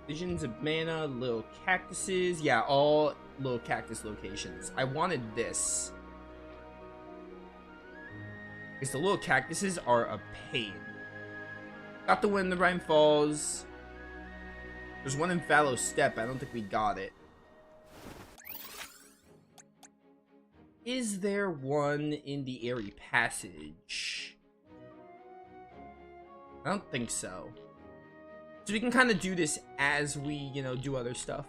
Visions of mana, little cactuses. Yeah, all little cactus locations. I wanted this. Because the little cactuses are a pain. Got the one in the Rhyme Falls. There's one in Fallow Step. I don't think we got it. Is there one in the Airy Passage? I don't think so. So we can kind of do this as we, you know, do other stuff.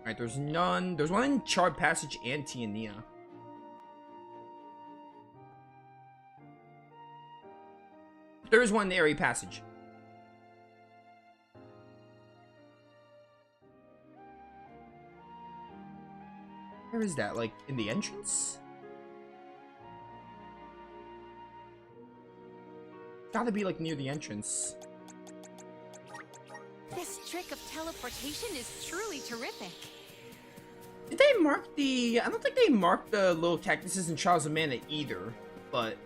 Alright, there's none. There's one in Charred Passage and Tiania. There is one in the Airy Passage. Where is that? Like, in the entrance? Gotta be, like, near the entrance. This trick of teleportation is truly terrific. Did they mark the... I don't think they marked the little cactuses in Trials of Mana either, but...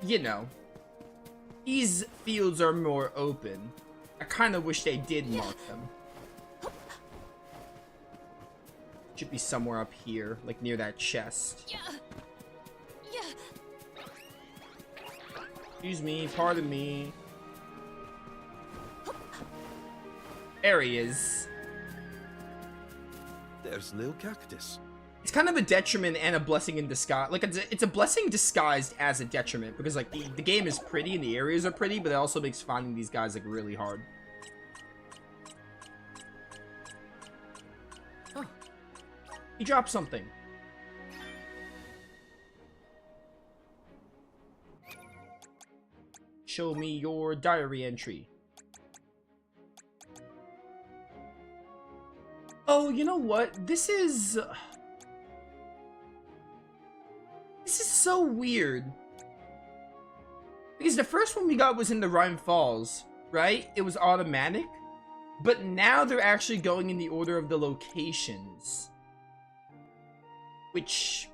You know. These fields are more open. I kind of wish they did mark them. Should be somewhere up here, like near that chest. Excuse me, pardon me. There he is. There's Lil Cactus. It's kind of a detriment and a blessing in disguise. Like, it's a blessing disguised as a detriment, because, like, the game is pretty and the areas are pretty, but it also makes finding these guys, like, really hard. Huh. He dropped something. Show me your diary entry. Oh, you know what? This is so weird. Because the first one we got was in the Rhyme Falls, right? It was automatic. But now they're actually going in the order of the locations. Which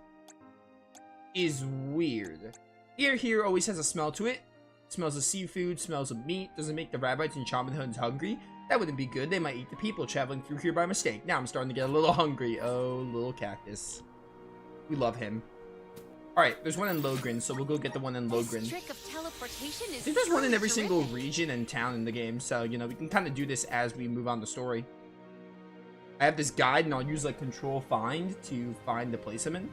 is weird. Here always has a smell to it. Smells of seafood, smells of meat. Doesn't make the rabbits and shaman huns hungry. That wouldn't be good. They might eat the people traveling through here by mistake. Now I'm starting to get a little hungry. Oh, little cactus. We love him. Alright, there's one in Logrin, so we'll go get the one in Logrin. This trick of teleportation is I think there's one in every terrific. single region and town in the game, so, you know, we can kind of do this as we move on the story. I have this guide, and I'll use, like, Control Find to find the place I'm in.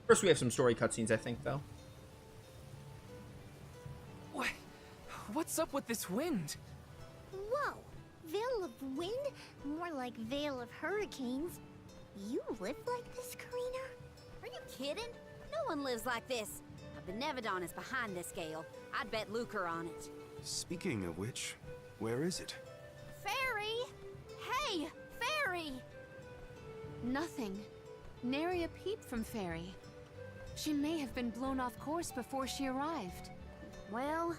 First, we have some story cutscenes, I think, though. What's up with this wind? Whoa! Veil of wind? More like veil of hurricanes. You live like this, Careena? Are you kidding? No one lives like this. The Benevodon is behind this gale. I'd bet lucre on it. Speaking of which, where is it? Fairy! Hey, Fairy! Nothing. Nary a peep from Fairy. She may have been blown off course before she arrived. Well,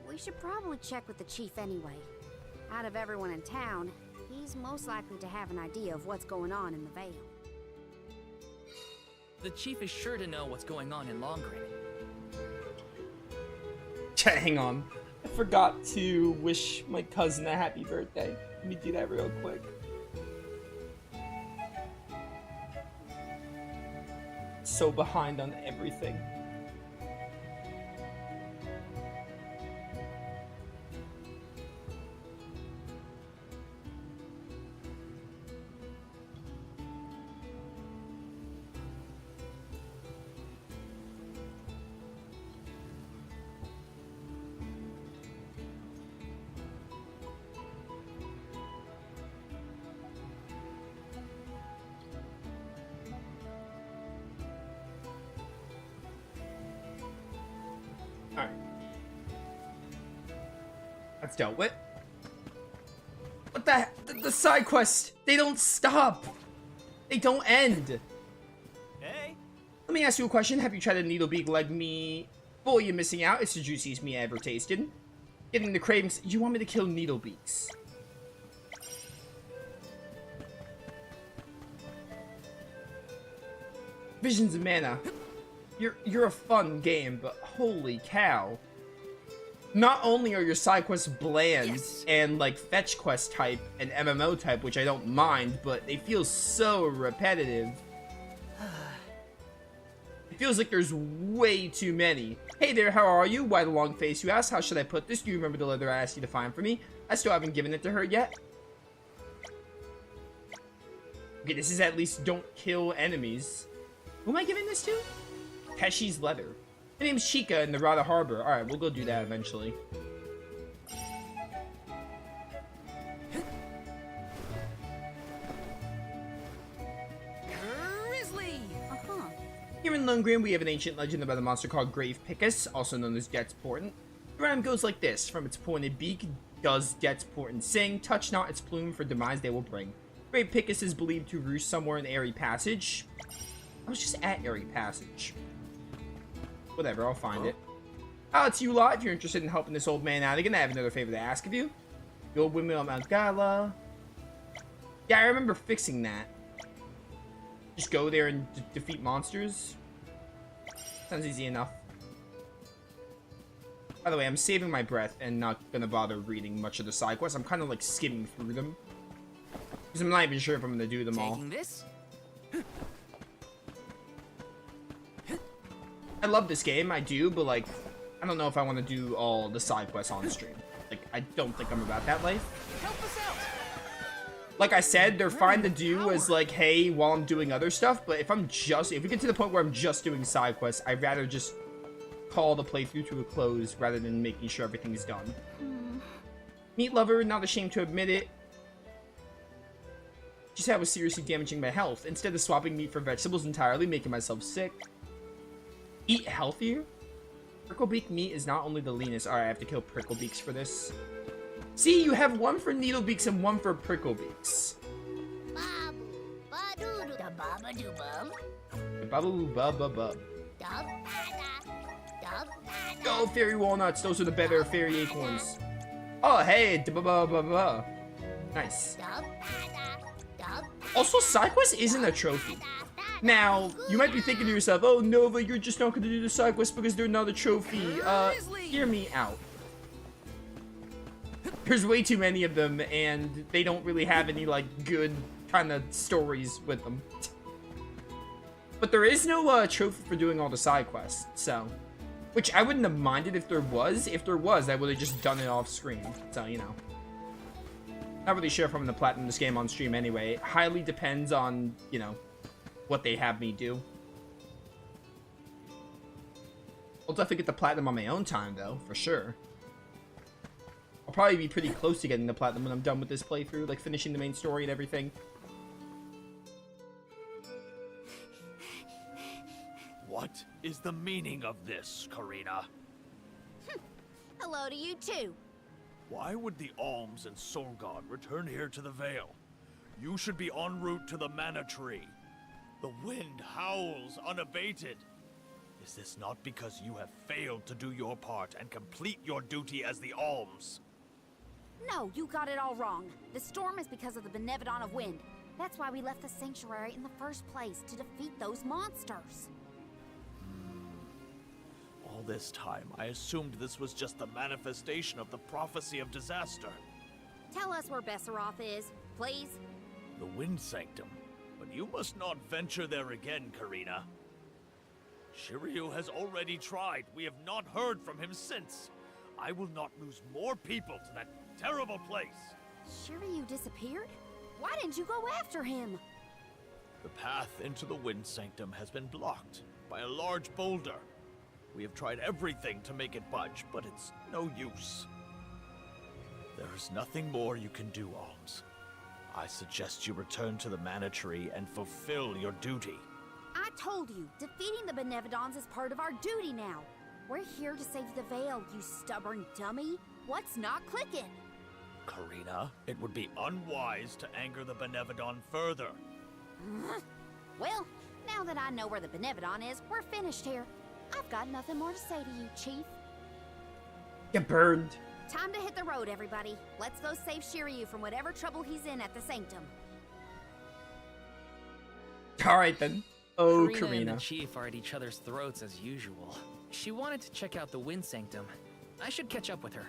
we should probably check with the chief anyway. Out of everyone in town, he's most likely to have an idea of what's going on in the Vale. The chief is sure to know what's going on in Longrin. Hang on. I forgot to wish my cousin a happy birthday. Let me do that real quick. So behind on everything. Alright. That's dealt with. What the heck? The side quests, they don't stop. They don't end. Hey? Let me ask you a question. Have you tried a needlebeak like me? Boy, you're missing out. It's the juiciest me ever tasted. Getting the cravings. You want me to kill needlebeaks? Visions of Mana. You're a fun game, but holy cow. Not only are your side quests bland and like fetch quest type and MMO type, which I don't mind, but they feel so repetitive. It feels like there's way too many. Hey there, how are you? Why the long face, you ask? How should I put this? Do you remember the letter I asked you to find for me? I still haven't given it to her yet. Okay, this is at least don't kill enemies. Who am I giving this to? Peshi's letter. My name's Chica in the Rada Harbor. Alright, we'll go do that eventually. Here in Lundgren, we have an ancient legend about a monster called Grave Pickus, also known as Death's Portent. The rhyme goes like this: from its pointed beak does Death's Portent sing, touch not its plume for demise they will bring. Grave Pickus is believed to roost somewhere in Airy Passage. I was just at Airy Passage. Whatever, I'll find it. Oh, it's you lot. If you're interested in helping this old man out again, I have another favor to ask of you. The old windmill on Mount Gala. Yeah, I remember fixing that. Just go there and defeat monsters. Sounds easy enough. By the way, I'm saving my breath and not gonna bother reading much of the side quests. I'm kind of like skimming through them. Because I'm not even sure if I'm gonna do them all. This? I love this game, I do, but like, I don't know if I want to do all the side quests on stream. Like, I don't think I'm about that life. Help us out. Like I said, they're fine to do as like, hey, while I'm doing other stuff, but if we get to the point where I'm just doing side quests, I'd rather just call the playthrough to a close rather than making sure everything's done. Meat lover, not ashamed to admit it. She said I was seriously damaging my health. Instead of swapping meat for vegetables entirely, making myself sick. Eat healthier? Pricklebeak meat is not only the leanest. Alright, I have to kill Pricklebeaks for this. See, you have one for Needlebeaks and one for Pricklebeaks. Go, fairy walnuts. Those are the better fairy acorns. Oh, hey. Nice. Also, side quest isn't a trophy. Now, you might be thinking to yourself, oh, Nova, you're just not going to do the side quest because they're not a trophy. Hear me out. There's way too many of them, and they don't really have any, like, good kind of stories with them. But there is no trophy for doing all the side quests, so... Which I wouldn't have minded if there was. If there was, I would have just done it off screen. So, you know. Not really sure if I'm going to platinum this game on stream anyway. It highly depends on, you know, what they have me do. I'll definitely get the platinum on my own time, though, for sure. I'll probably be pretty close to getting the platinum when I'm done with this playthrough, like finishing the main story and everything. What is the meaning of this, Careena? Hello to you too. Why would the Alms and Soul God return here to the Vale? You should be en route to the Mana Tree. The wind howls unabated. Is this not because you have failed to do your part and complete your duty as the Alms? No, you got it all wrong. The storm is because of the Benevodon of Wind. That's why we left the sanctuary in the first place, to defeat those monsters. All this time, I assumed this was just the manifestation of the prophecy of disaster. Tell us where Besseroth is, please. The Wind Sanctum. But you must not venture there again, Careena. Shiryu has already tried. We have not heard from him since. I will not lose more people to that terrible place. Shiryu disappeared? Why didn't you go after him? The path into the Wind Sanctum has been blocked by a large boulder. We have tried everything to make it budge, but it's no use. There is nothing more you can do, Alms. I suggest you return to the Mana Tree and fulfill your duty. I told you, defeating the Benevodons is part of our duty now. We're here to save the Vale, you stubborn dummy. What's not clicking? Careena, it would be unwise to anger the Benevodon further. Well, now that I know where the Benevodon is, we're finished here. I've got nothing more to say to you, Chief. Get burned. Time to hit the road, everybody. Let's go save Shiryu from whatever trouble he's in at the Sanctum. Alright then. Oh, Careena and the Careena. chief are at each other's throats as usual. She wanted to check out the Wind Sanctum. I should catch up with her.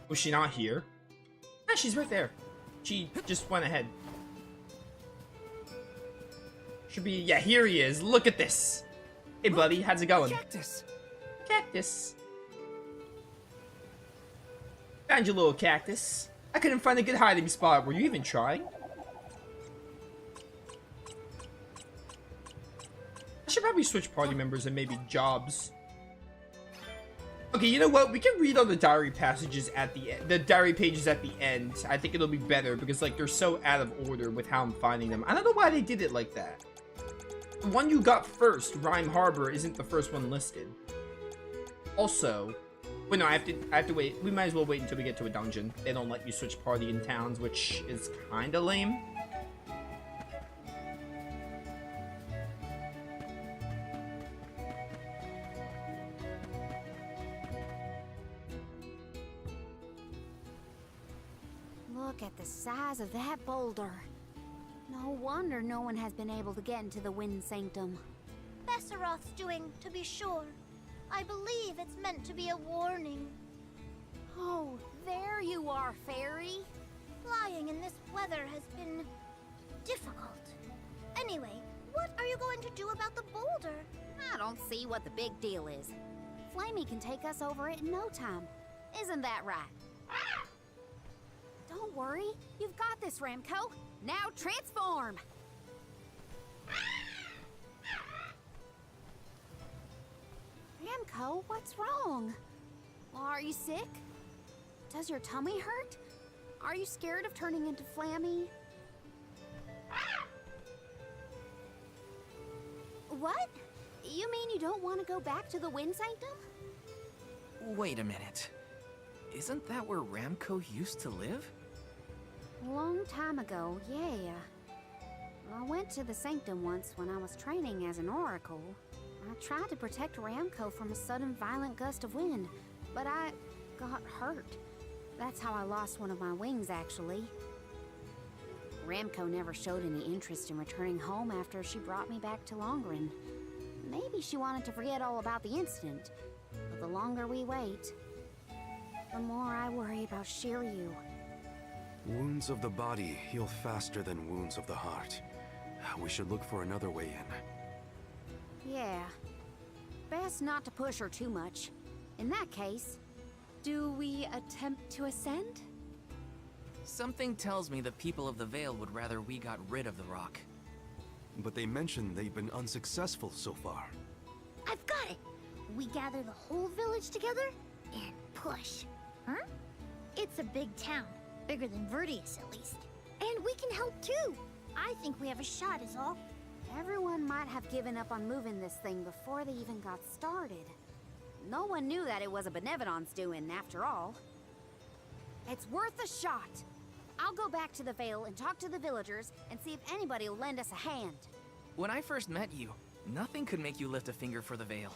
Was she not here? Ah, she's right there. She just went ahead. Should be, yeah, here he is. Look at this. Hey, buddy, how's it going? Cactus! Cactus. Found your little cactus. I couldn't find a good hiding spot. Were you even trying? I should probably switch party members and maybe jobs. Okay, you know what? We can read all the diary passages at the end. The diary pages at the end. I think it'll be better because, like, they're so out of order with how I'm finding them. I don't know why they did it like that. The one you got first, Rhyme Harbor, isn't the first one listed. Also, wait, no, I have to wait. We might as well wait until we get to a dungeon. They don't let you switch party in towns, which is kind of lame. Look at the size of that boulder. No wonder no one has been able to get into the Wind Sanctum. Besseroth's doing, to be sure. I believe it's meant to be a warning. Oh, there you are, Fairy. Flying in this weather has been difficult. Anyway, what are you going to do about the boulder? I don't see what the big deal is. Flamey can take us over it in no time. Isn't that right? Don't worry. You've got this, Ramco. Now transform! Ramco, what's wrong? Are you sick? Does your tummy hurt? Are you scared of turning into Flammy? What? You mean you don't want to go back to the Wind Sanctum? Wait a minute. Isn't that where Ramco used to live? Long time ago, yeah. I went to the Sanctum once when I was training as an oracle. I tried to protect Ramco from a sudden violent gust of wind, but I got hurt. That's how I lost one of my wings, actually. Ramco never showed any interest in returning home after she brought me back to Longren. Maybe she wanted to forget all about the incident, but the longer we wait, the more I worry about Shiryu. Wounds of the body heal faster than wounds of the heart. We should look for another way in. Yeah. Best not to push her too much. In that case, Do we attempt to ascend? Something tells me the people of the Vale would rather we got rid of the rock. But they mentioned they've been unsuccessful so far. I've got it! We gather the whole village together and push. Huh? It's a big town. Bigger than Vertius, at least. And we can help too. I think we have a shot is all. everyone might have given up on moving this thing before they even got started. No one knew that it was a Benevolence doing, after all. It's worth a shot. I'll go back to the Vale and talk to the villagers and see if anybody will lend us a hand. When I first met you, nothing could make you lift a finger for the Vale.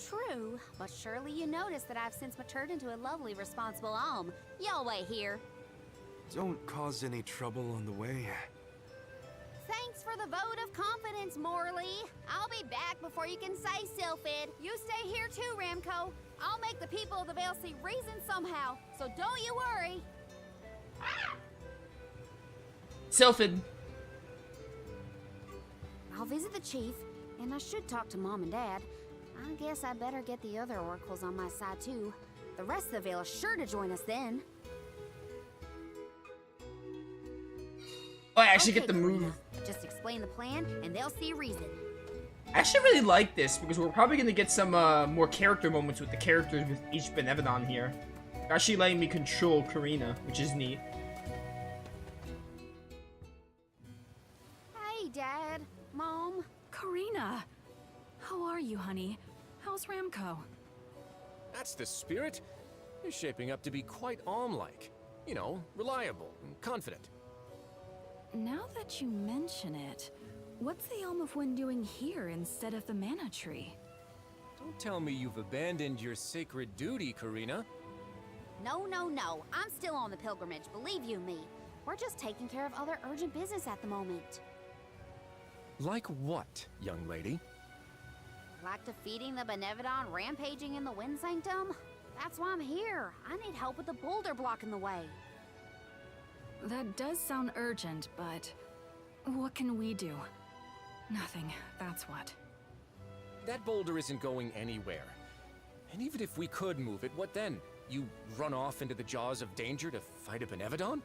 True, but surely you noticed that I've since matured into a lovely, responsible alm. Y'all wait here. Don't cause any trouble on the way. Thanks for the vote of confidence, Morley. I'll be back before you can say Sylphid. You stay here too, Ramco. I'll make the people of the Vale see reason somehow, so don't you worry. Sylphid. I'll visit the chief, and I should talk to Mom and Dad. I guess I better get the other oracles on my side too. The rest of the Vale is sure to join us then. Oh, I actually Okay, get the move. Careena. Just explain the plan, and they'll see reason. I actually really like this because we're probably going to get some more character moments with the characters with each Benevolon here. They're actually letting me control Careena, which is neat. Hey, Dad. Mom. Careena! How are you, honey? How's Ramco? That's the spirit. You're shaping up to be quite Alm-like. You know, reliable and confident. Now that you mention it, what's the Elm of Wind doing here instead of the Mana Tree? Don't tell me you've abandoned your sacred duty, Careena. No, no, no. I'm still on the pilgrimage, believe you me. We're just taking care of other urgent business at the moment. Like what, young lady? Like defeating the Benevodon rampaging in the Wind Sanctum? That's why I'm here. I need help with the boulder blocking the way. That does sound urgent, but what can we do? Nothing, that's what. That boulder isn't going anywhere. And even if we could move it, what then? You run off into the jaws of danger to fight a Benevodon?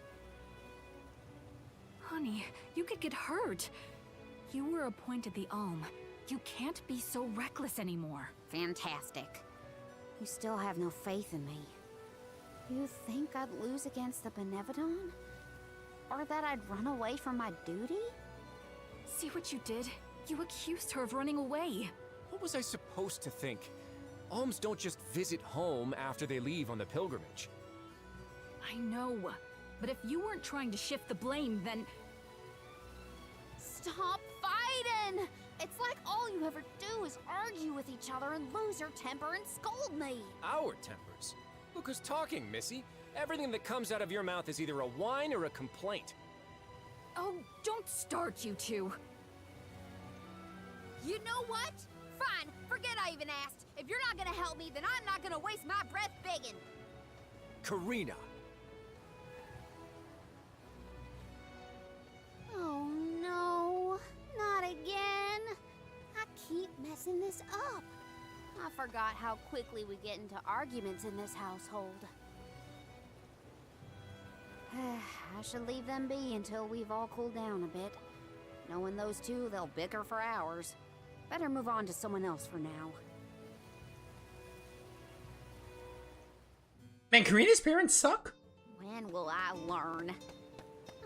Honey, you could get hurt. You were appointed the Alm. You can't be so reckless anymore. Fantastic. You still have no faith in me. You think I'd lose against the Benevodon? Or that I'd run away from my duty? See what you did? You accused her of running away. What was I supposed to think? Alms don't just visit home after they leave on the pilgrimage. I know, but if you weren't trying to shift the blame, then... Stop fighting! It's like all you ever do is argue with each other and lose your temper and scold me. Our tempers? Look who's talking, Missy. Everything that comes out of your mouth is either a whine or a complaint. Oh, don't start, you two. You know what? Fine, forget I even asked. If you're not gonna help me, then I'm not gonna waste my breath begging. Careena! Oh no, not again. I keep messing this up. I forgot how quickly we get into arguments in this household. I should leave them be until we've all cooled down a bit. Knowing those two, they'll bicker for hours. Better move on to someone else for now. Man, Kareena's parents suck. When will I learn?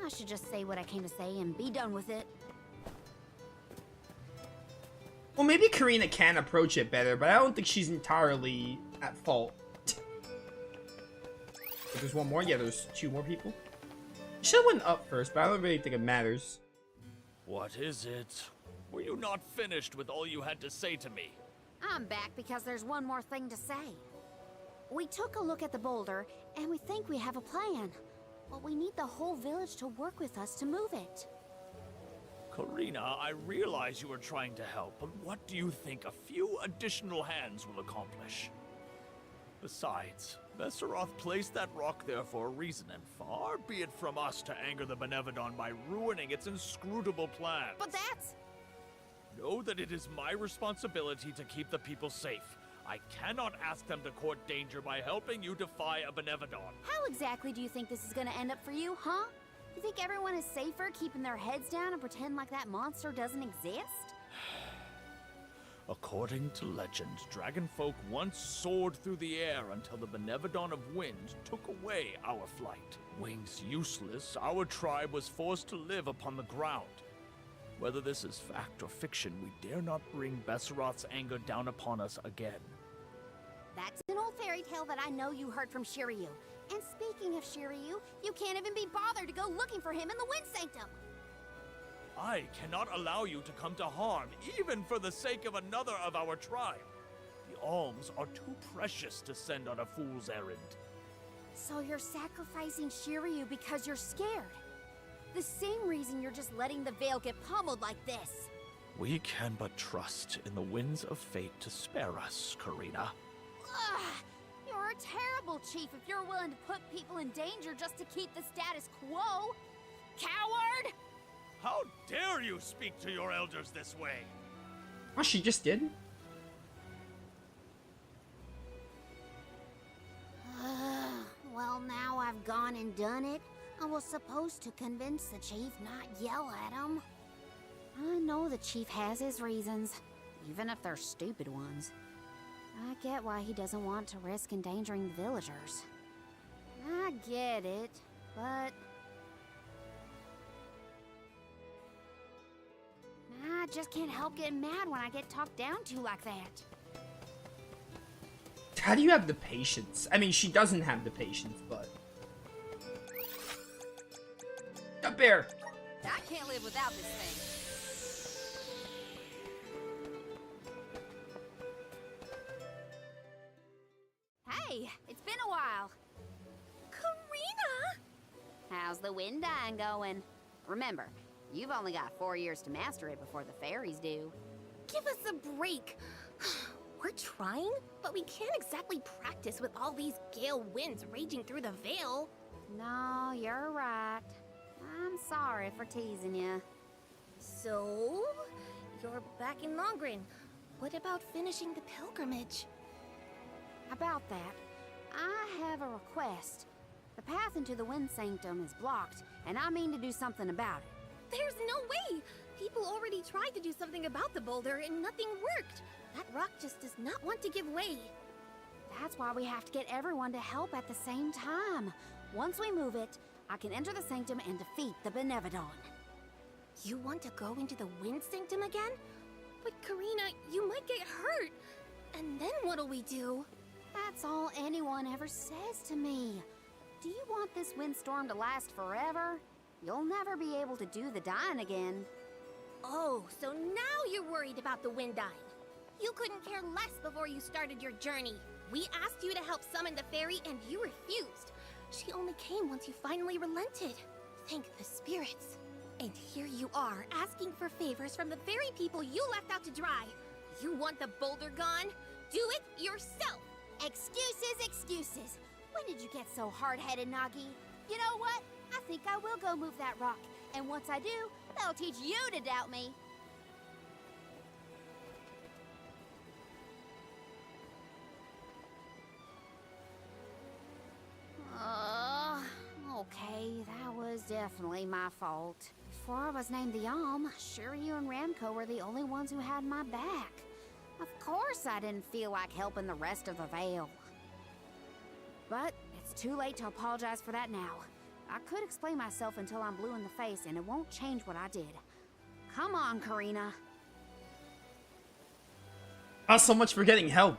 I should just say what I came to say and be done with it. Well, maybe Careena can approach it better, but I don't think she's entirely at fault. If there's one more, yeah, there's two more people. She should've went up first, but I don't really think it matters. What is it? Were you not finished with all you had to say to me? I'm back because there's one more thing to say. We took a look at the boulder, and we think we have a plan. But we need the whole village to work with us to move it. Careena, I realize you are trying to help, but what do you think a few additional hands will accomplish? Besides, Besseroth placed that rock there for a reason, and far be it from us to anger the Benevodon by ruining its inscrutable plans. But that's... Know that it is my responsibility to keep the people safe. I cannot ask them to court danger by helping you defy a Benevodon. How exactly do you think this is gonna end up for you, huh? You think everyone is safer keeping their heads down and pretend like that monster doesn't exist? According to legend, dragonfolk once soared through the air until the Benevodon of Wind took away our flight. Wings useless, our tribe was forced to live upon the ground. Whether this is fact or fiction, we dare not bring Besseroth's anger down upon us again. That's an old fairy tale that I know you heard from Shiryu. And speaking of Shiryu, you can't even be bothered to go looking for him in the Wind Sanctum. I cannot allow you to come to harm, even for the sake of another of our tribe. The alms are too precious to send on a fool's errand. So you're sacrificing Shiryu because you're scared. The same reason you're just letting the Veil get pummeled like this. We can but trust in the winds of fate to spare us, Careena. Ugh, you're a terrible chief if you're willing to put people in danger just to keep the status quo. Coward! How dare you speak to your elders this way? Oh, she just did? Well, now I've gone and done it. I was supposed to convince the chief, not yell at him. I know the chief has his reasons, even if they're stupid ones. I get why he doesn't want to risk endangering the villagers. I get it, but... I just can't help getting mad when I get talked down to like that. How do you have the patience? I mean, she doesn't have the patience, but... A bear! I can't live without this thing. Hey, it's been a while. Careena! How's the wind dying going? Remember, You've only got 4 years to master it before the fairies do. Give us a break. We're trying, but we can't exactly practice with all these gale winds raging through the veil. No, you're right. I'm sorry for teasing you. So, you're back in Longren. What about finishing the pilgrimage? About that, I have a request. The path into the Wind Sanctum is blocked, and I mean to do something about it. There's no way! People already tried to do something about the boulder and nothing worked. That rock just does not want to give way. That's why we have to get everyone to help at the same time. Once we move it, I can enter the Sanctum and defeat the Benevodon. You want to go into the Wind Sanctum again? But Careena, you might get hurt. And then what'll we do? That's all anyone ever says to me. Do you want this windstorm to last forever? You'll never be able to do the dying again. Oh, so now you're worried about the wind dying. You couldn't care less before you started your journey. We asked you to help summon the fairy and you refused. She only came once you finally relented. Thank the spirits. And here you are, asking for favors from the very people you left out to dry. You want the boulder gone? Do it yourself! Excuses, excuses. When did you get so hard-headed, Nagi? You know what? I think I will go move that rock. And once I do, that'll teach you to doubt me. Okay, that was definitely my fault. Before I was named the Yalm, sure you and Ramco were the only ones who had my back. Of course I didn't feel like helping the rest of the Vale. But it's too late to apologize for that now. I could explain myself until I'm blue in the face, and it won't change what I did. Come on, Careena. So much for getting help.